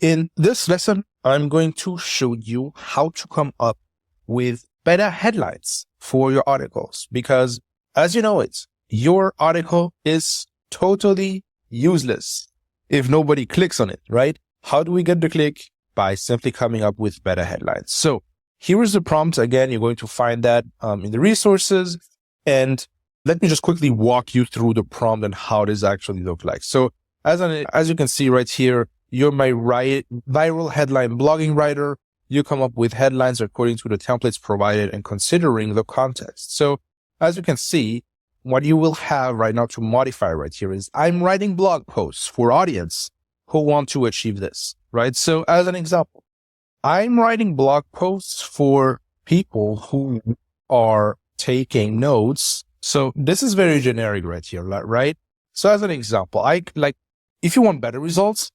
In this lesson, I'm going to show you how to come up with better headlines for your articles, because as you know your article is totally useless if nobody clicks on it, right? How do we get the click? By simply coming up with better headlines. So here is the prompt. Again, you're going to find that in the resources. And let me just quickly walk you through the prompt and how does actually look like. So as you can see right here, you're my viral headline blogging writer. You come up with headlines according to the templates provided and considering the context. So as you can see, what you will have right now to modify right here is I'm writing blog posts for audience who want to achieve this, right? So as an example, I'm writing blog posts for people who are taking notes. So this is very generic right here, right? So as an example, if you want better results,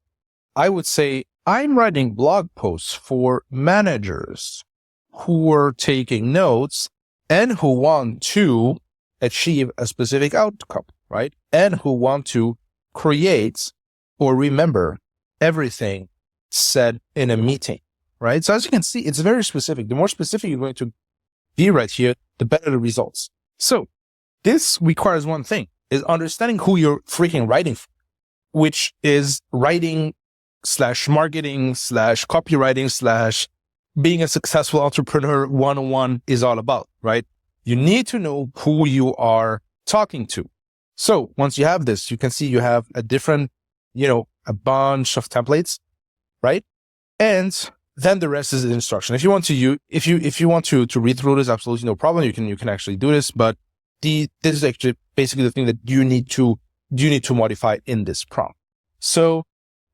I would say I'm writing blog posts for managers who are taking notes and who want to achieve a specific outcome, right? And who want to create or remember everything said in a meeting, right? So as you can see, it's very specific. The more specific you're going to be right here, the better the results. So this requires one thing, is understanding who you're freaking writing for, which is writing / marketing / copywriting / being a successful entrepreneur 101 is all about, right? You need to know who you are talking to. So once you have this, you can see you have a different, a bunch of templates, right? And then the rest is the instruction. If you want to read through this, absolutely no problem. You can actually do this, but this is actually basically the thing that you need to modify in this prompt. So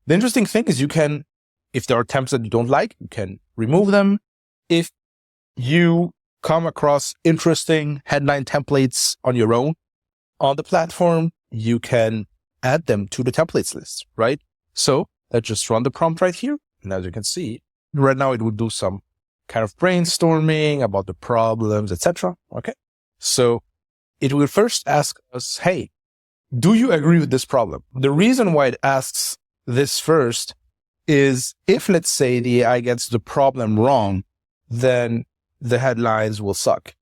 the interesting thing is if there are temps that you don't like, you can remove them. If you come across interesting headline templates on your own on the platform, you can add them to the templates list, right? So let's just run the prompt right here. And as you can see, right now it would do some kind of brainstorming about the problems, etc. Okay. So it will first ask us, hey, do you agree with this problem? The reason why it asks this first is if, let's say, the AI gets the problem wrong, then the headlines will suck.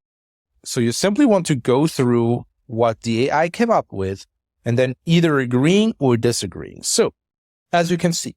So you simply want to go through what the AI came up with and then either agreeing or disagreeing. So as you can see,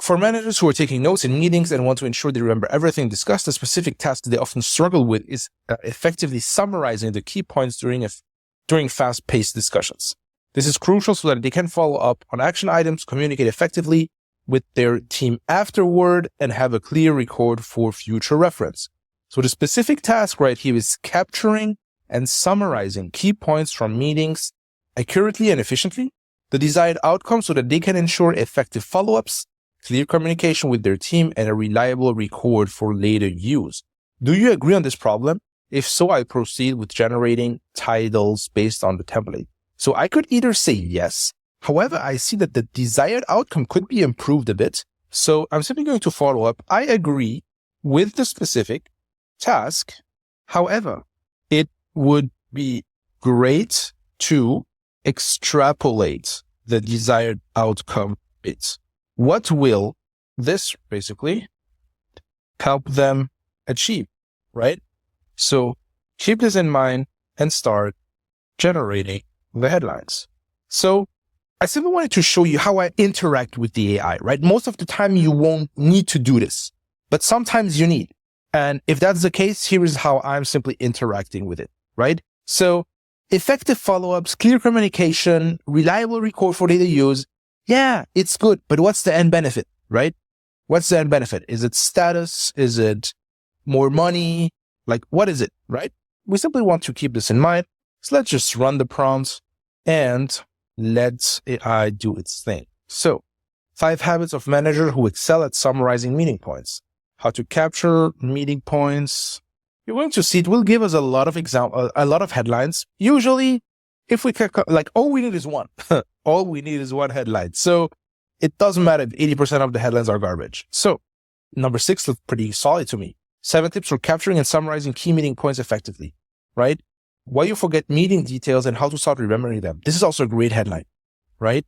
for managers who are taking notes in meetings and want to ensure they remember everything discussed, a specific task they often struggle with is effectively summarizing the key points during fast-paced discussions. This is crucial so that they can follow up on action items, communicate effectively with their team afterward, and have a clear record for future reference. So the specific task right here is capturing and summarizing key points from meetings accurately and efficiently, the desired outcome so that they can ensure effective follow-ups, clear communication with their team, and a reliable record for later use. Do you agree on this problem? If so, I proceed with generating titles based on the template. So I could either say yes. However, I see that the desired outcome could be improved a bit. So I'm simply going to follow up. I agree with the specific task. However, it would be great to extrapolate the desired outcome bit. What will this basically help them achieve, right? So keep this in mind and start generating the headlines. So I simply wanted to show you how I interact with the AI, right? Most of the time you won't need to do this, but sometimes you need. And if that's the case, here is how I'm simply interacting with it, right? So effective follow-ups, clear communication, reliable record for data use. Yeah, it's good, but what's the end benefit, right? What's the end benefit? Is it status? Is it more money? Like, what is it, right? We simply want to keep this in mind. So let's just run the prompts and let AI do its thing. So 5 habits of managers who excel at summarizing meeting points. How to capture meeting points. You're going to see it will give us a lot of headlines. Usually, if we click, all we need is one. All we need is one headline. So it doesn't matter if 80% of the headlines are garbage. So number 6 looks pretty solid to me. 7 tips for capturing and summarizing key meeting points effectively, right? Why you forget meeting details and how to start remembering them. This is also a great headline, right?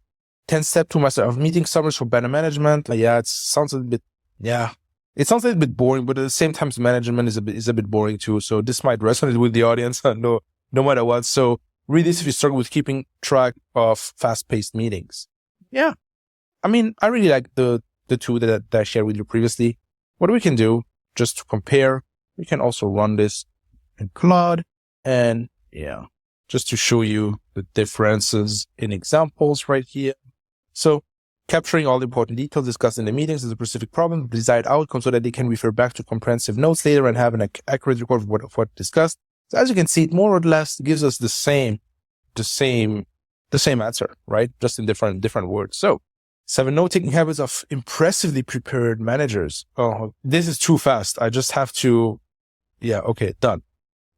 10-step toolmaster of meeting summaries for better management. Yeah, it sounds a bit, it sounds a little bit boring, but at the same time, management is a bit boring too. So this might resonate with the audience, no matter what. So read this if you struggle with keeping track of fast-paced meetings. Yeah. I mean, I really like the two that I shared with you previously. What we can do, just to compare, we can also run this in Claude, and just to show you the differences in examples right here. So capturing all the important details discussed in the meetings is a specific problem, the desired outcome, so that they can refer back to comprehensive notes later and have an accurate record of what discussed. So as you can see, it more or less gives us the same answer, right? Just in different words. So 7 note-taking habits of impressively prepared managers. Oh, this is too fast. I just have to, okay, done.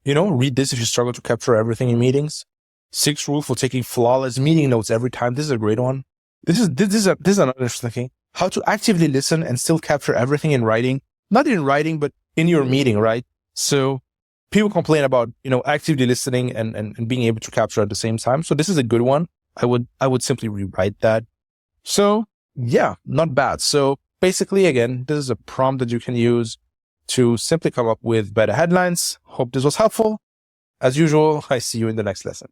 Read this if you struggle to capture everything in meetings. 6 rules for taking flawless meeting notes every time. This is a great one. This is another interesting thing. How to actively listen and still capture everything in writing. Not in writing, but in your meeting, right? So people complain about, actively listening and being able to capture at the same time. So this is a good one. I would simply rewrite that. So not bad. So basically, again, this is a prompt that you can use to simply come up with better headlines. Hope this was helpful. As usual, I see you in the next lesson.